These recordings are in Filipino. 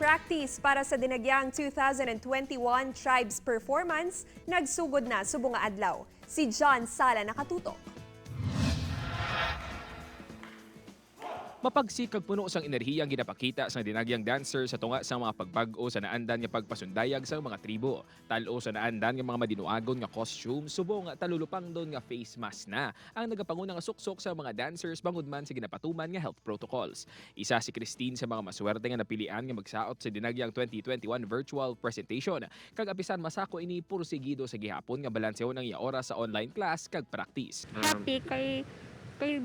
Practice para sa dinagyang 2021 Tribes Performance nagsugod na subong nga adlaw. Si John Sala nakatutok. Mapagsikag puno sang enerhiyang ginapakita sa dinagyang dancer sa tunga sa mga pagbag-o sa naandan nga pagpasundayag sa mga tribo. Talo sa naandan nga mga madinuagon nga costume, subong talulupang doon nga face mask na ang nagapangunang nga suksok sa mga dancers bangod man sa ginapatuman nga health protocols. Isa si Christine sa mga maswerte nga napilian nga magsaot sa dinagyang 2021 virtual presentation. Kag apisan masako ini pursigido sa gihapon nga balanseo ng iya oras sa online class kag practice. Happy kay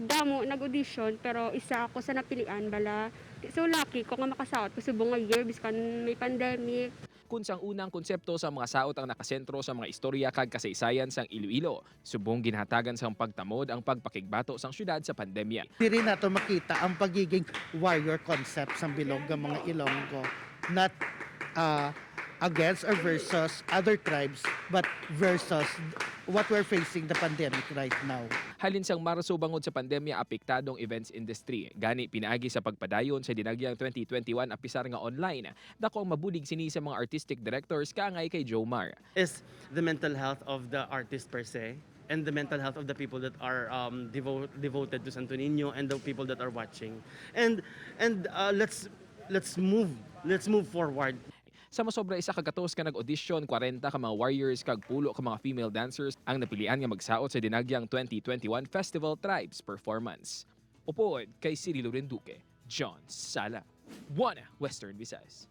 damo nag-audition pero isa ako sa napilian bala. So lucky ko nga makasaot ko subong nga year biskan may pandemic. Kunsang unang konsepto sa mga saot ang nakasentro sa mga istorya kag kasaysayan sang Iloilo. Subong ginhatagan sang pagtamod ang pagpakigbato sang syudad sa pandemya. Diri nato makita ang pagiging warrior concept sa bilog ng mga Ilonggo. Not against or versus other tribes, but versus what we're facing the pandemic right now. Halin sang Marso bangod sa pandemya apektadong events industry. Gani pinaagi sa pagpadayon sa dinagyang 2021 apisar nga online. Dako ang mabulig sini sa mga artistic directors kaangay kay Jomar. Is the mental health of the artist per se and the mental health of the people that are devoted to Santo Niño and the people that are watching. And let's move forward. Sa masobra isa kagatos ka nag-audition, 40 ka mga warriors kag pulo ka mga female dancers ang napilian nga magsaot sa dinagyang 2021 Festival Tribes Performance. Upood kay Cirilo Renduque, John Sala, Buana, Western Visayas.